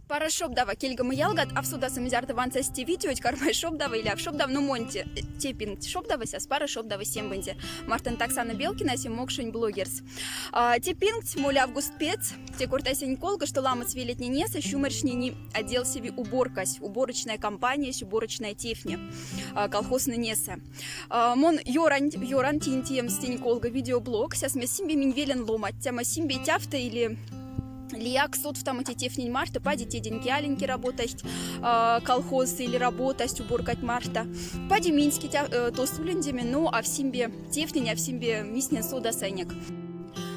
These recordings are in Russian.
Пара шобдава кельгамы ялгат, а в суда самизарта ванца стивитюють кармай шобдава или в шобдав ну монте тепинг шобдавася, спара шобдава сембенде. Мартин Таксана Белкина си мокшень блогерс. Тепинг муля август пец, те куртасень колга, что ламац велетни неса, щумершнини отдел себе уборкась, уборочная компания, уборочная тефня, колхозный неса. Мон йоран тинтием стень колга видеоблог, ся сме симби минвелен ломать, тема симби тяфта или Лиак суд в там эти тефнень марта, пади те деньги аленьки работать, колхоз или работать, уборкать марта. Пади мински то сулендями, ну а в симбе тефнень, а в симбе миснен сода сайник.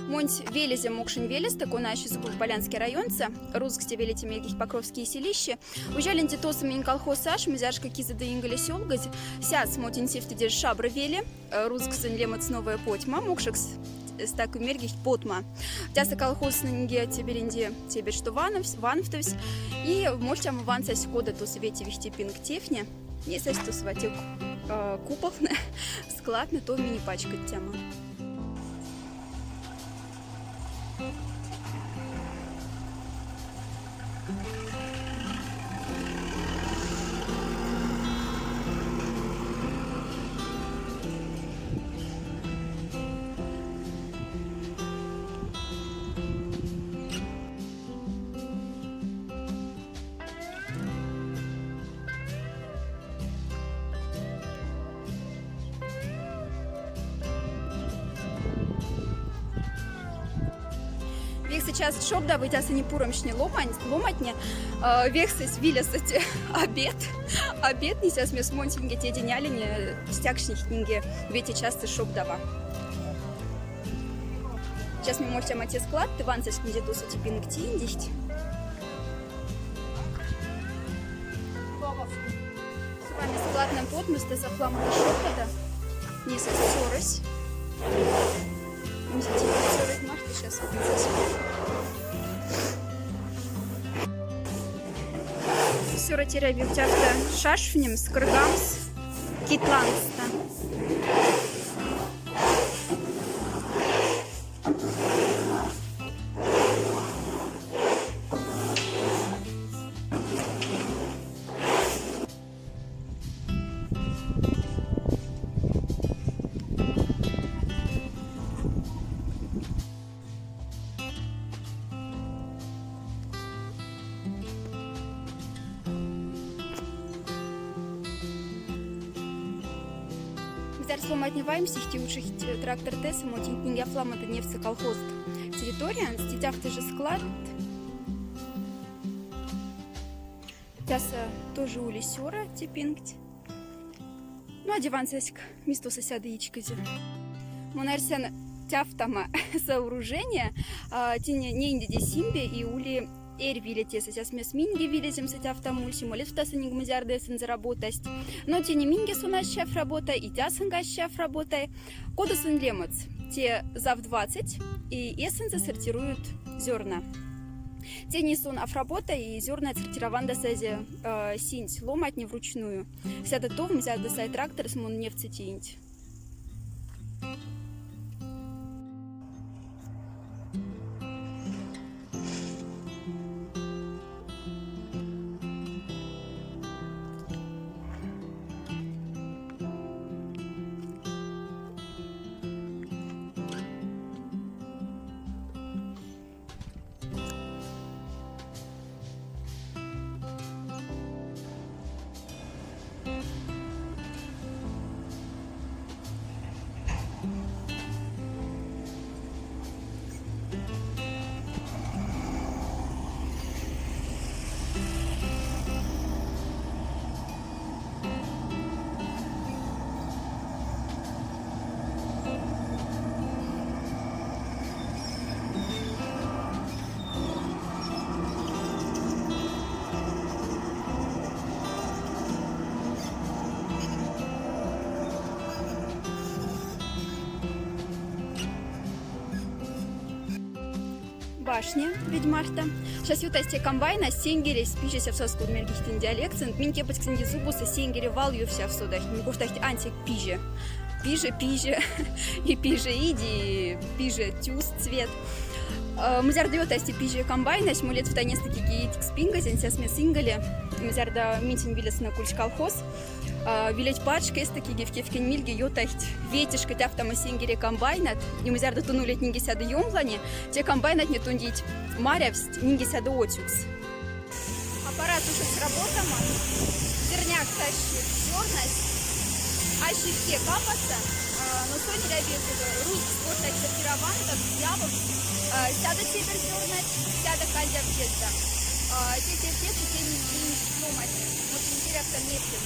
Монть велезе мокшень велес, такой наш зубов Полянский районца, русские велите мегих покровские селища. Ужаленте то самин колхоз саш, мизяшка киза да ингали сёлгать, сяц мотин сефти держ шабры вели, русские лемац новая потьма, мокшекс с такой мергих потма. Тяса колхоз на нге теберинде тебе что ванфтовс и можете ванца кода то свете вести пинг тефня, не сесту сватил куповна склад на то мини пачкать тема. Вех сейчас шобда вытяса не пуромшни ломатне, вех сес вилесать обед неся смес монтинге те денялене стякшних книги вети часто шобдава. Сейчас мы можем мать склад, ты ван сес книги досу типинг тиндихт. С вами складным подмысты за фламата шобдада, не сес сейчас Сюра теребил тяжко шашфнем с крыгамс китланста. Зараз сломатневаем сихти учить трактор Теса, мотин книга фламата нефть колхоз. Территория, стетя в же склад. Тяса тоже у лесера типингт. Ну а диван сеск место соседа ячкази. Монарсян тяфтама сооружение, тине не инди симбе и ули Эрвиле те сейчас мес минги вилезем с автомульси, молит в тасаник мазярдесен заработать. Но те не минги сунаш шеф работа и тясанга шеф работа. Кодасан лемац те зав 20 и эссенцы сортируют зерна. Те не сун афработа и зерна отсортирован до сазе синть ломать не вручную. Вся до том взять до сай трактор с мон нефти тинть. Башня ведьмарта. Сейчас ютасте комбайна сенгере спичеся в соску мергихтин диалектцент. Минке паскинди зубуса сенгере валью вся в судах. Не куштахте антик пиже. Пиже и пиже иди пиже тюз цвет. Мызярда тасти пижи комбайна, смолет в танес таки гейтик спинга, зенсяс мне сингали. Мызярда митин вилес на кульч колхоз. Вилять пачка есть таки гевкевкен мильги йотахт ветишка тяфтама сингере комбайнат. И мызярда тунулет нинги сяда юмлани, те комбайнат не тундить марявсть нинги сяда отюкс. Аппарат уже сработан, зерняк тащит зерность, а щитке капаться, но соня рябезова, русь спорта сортирован, как явов, сяда север зерность, сяда калья пьеса. Те пьесы, те не сломать, вот интересно месте.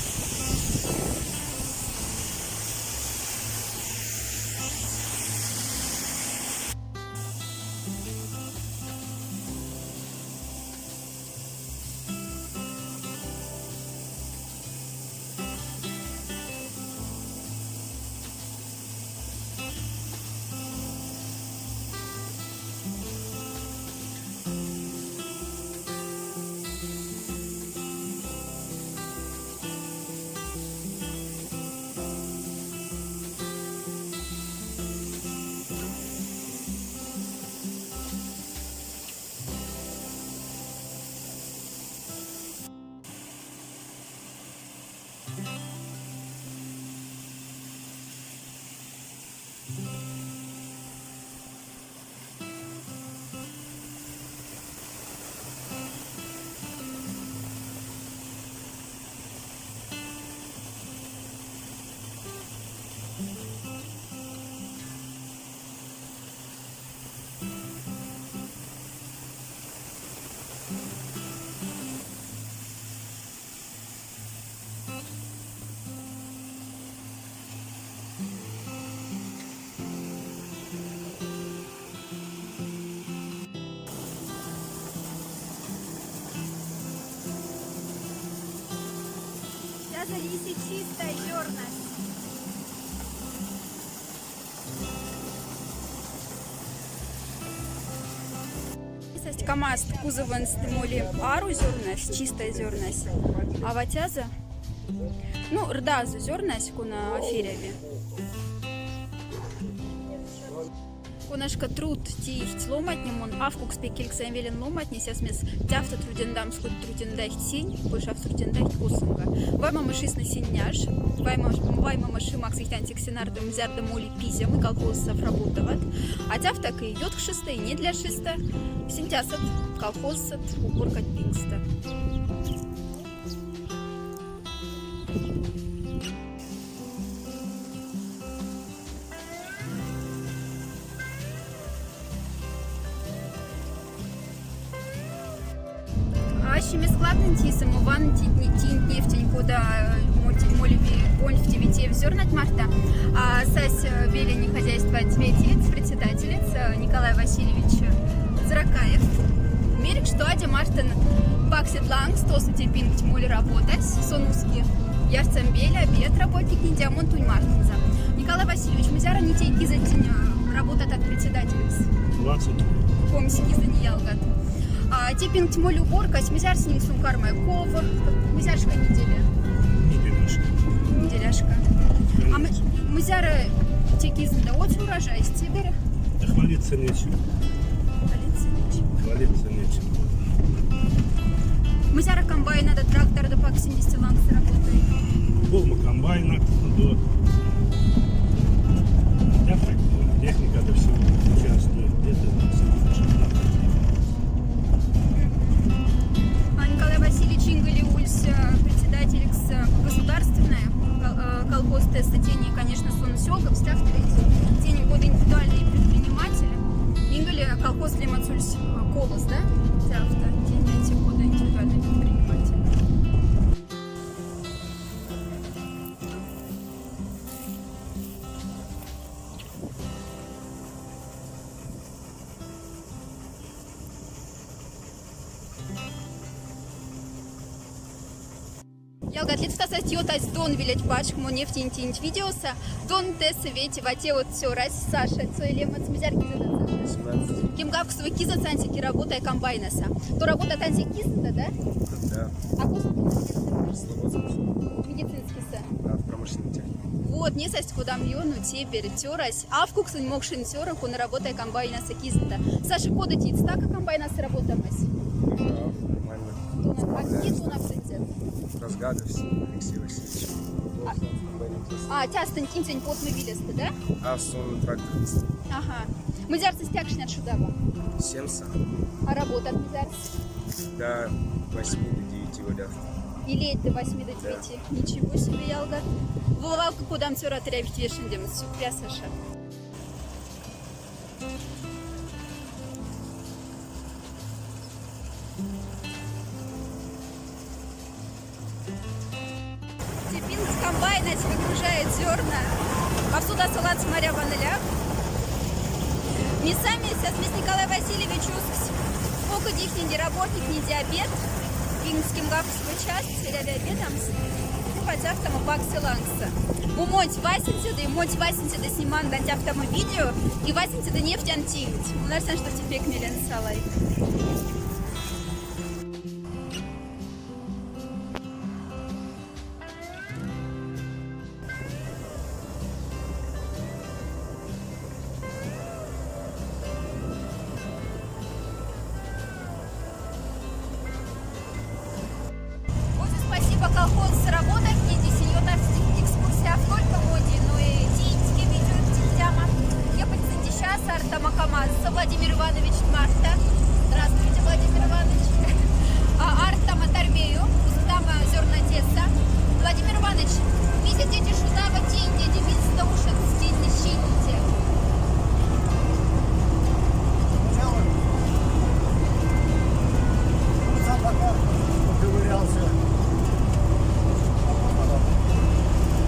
Зависит чистая зерность. КамАЗ кузовен стимули ару зерность, чистая зерность, а ватяза, ну, рдазу зерность куна аферяви. Кунашка труд тихт ломатнем, он авкук спекельксен велен ломатни, сясмес тяфта трудендам сход трудендахт сень, пышав трудендахт кусунга. Вайма машисна синняш, вайма маши максихтянтик сенардом зярда моли пизям и колхозов работават, а тяфта к йотк шестой не для шеста, синтясат колхозсат уборкать пингста. Ащими складным тисом ван тинт нефтень куда моливи вонь в тивите взернать марта, а сась велени хозяйства ответит председателец Николай Васильевич Заракаев. Мерик что ади мартин баксит ланг стосу типинг моли работать сонуски ярцем беля обед работник не диамон тунь мартинза. Николай Васильевич мы зяра не тейки за тень работать от председательец. 20. Помси за неялгат. Типинг тьмоль уборка, мизяр с ним сумкармай ковр, мизяшка неделя. Неделяшка. А мизяра текизм да от урожай с тебя. Да хвалиться нечем. Хвалиться нечем. Мизяра комбайна да трактор да пак 70 ланг работает. Полма комбайна до техника до всего участвует. Это Николай Васильевич Ингалиульс, председатель государственная, колхоз теста тени, конечно, сон сёгов, став тени года индивидуальные предприниматели. Ингали колхоз Лемацульс колос, да? Став тени эти года индивидуальные предприниматели. Ялгат лет стасать йотась дон вилять пачк мо нефтинтинт видеоса дон тессы вети вате вот все раз Саша цой лемац мизярки задат. Кем гавк свой киза цансики работая комбайнаса. То работа танси киза, да? Да. А кусок медицинский са. Да, в промышленной технике. Вот. вот не сость куда мьону теперь тёрась, а в куксын мокшин тёрах он работает комбайна сакизнта. Саша, кода тиц, так как комбайна сработалась? Да, нормально. А какие тунов сидят? Разгадов, Алексей Васильевич. А, тястань кинтень пот мы видели, да? А в сон тракторист. Ага. Мы зярцы стякшнят шудава. Семса. А работа от зярцы? До 8 до 9 водят. И лет до 8 до 9. Ничего себе, ялга. Выловалка кудам тёра трявить вешендем. Супря, Саша. Тепин с комбайна выгружает зерна. Повсюду салат с моря ванилях. Мясами сейчас Николай Васильевич Ускс. Сколько дихненди работник, не диабет. Вингским гавскую часть, ряда обедом. Хотя автома баксы лангса. У Монти Васинти, да и Монти Васинти да сниман дать автома видео. И Васинти да нефть антилить. У нас что теперь кмелен салай. Спасибо колхозу за работу, книги, сеньотовских экскурсиях только моди, но и тиньские видео, тиньяма. Я подсыньте сейчас, Артама Камаза, Владимир Иванович Марта. Здравствуйте, Владимир Иванович. Артама Тармею, Устама Зернотеса. Владимир Иванович, видите, эти шудава тень, дети, видите, ушат, стень, не щините.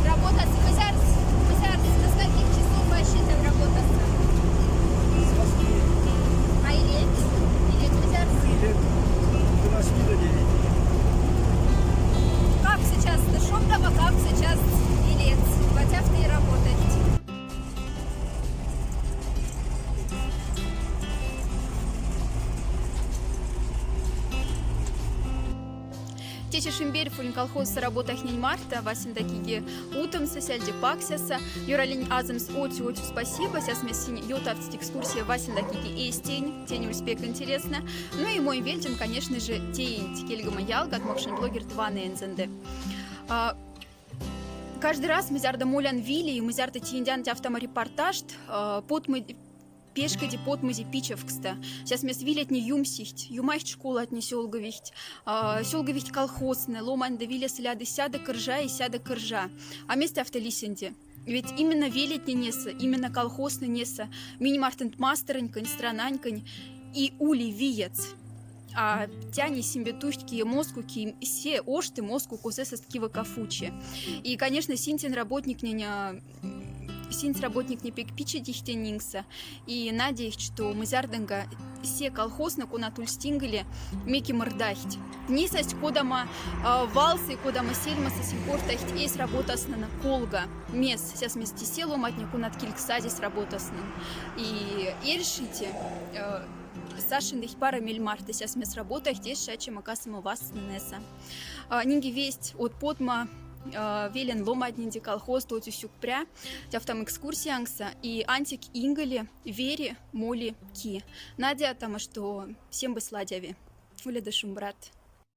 Работать мы зараз до скольких часов вообще там работать? А или мы зараз? До 8 до 9. Как сейчас Шомдова, как сейчас Илец? Хотя в ты работать. Тече Шимберь фулин колхоз с работах нень марта, Васин такие утом сосяльди паксяса, Юралень азамс очень спасибо, сейчас мне йотавцить экскурсия Васин такие эстень, тень успех интересно. Ну и мой вельтин, конечно же, тень кельгама ялга, от мокшин блогер 2 нензенде. Каждый раз мы зярда мулян вили, и мы зярда тиндян автоморепортаж, под мы пешкади под мызи пичевкста. Сейчас мне свилет не юмсихть, юмахт школа от не сёлговихть, сёлговихть колхозны, ломань да виля сляды сяда кыржа и сяда кыржа. А место автолисенди. Ведь именно велетни неса, именно колхозны неса, мини-мартент мастеронькань, странанькань и ули виец. А тяни себе тухтки мозгу ки все ошты мозгу кусесостки кафучи. И, конечно, синтин работник не пекпичи дихтенингса. И надеюсь, что мы зарденга все колхозны куна тульстингали меки мордахть. Нисость кодама валсы, кодама сельмаса симпортахть эйс работасна на колга. Мес сейчас вместе селом от нику над кильксадис работасна. И решите Сашин дых пара мельмарта сейчас mes работах здесь шачи макасама вас нанеса. Нинги весть от подма велен ломаднинди колхоз тоти сюкпря, тяфтам экскурсиангса и антик ингали вери моли ки. Надя там что всем бы сладяви. Уля да шумбрат.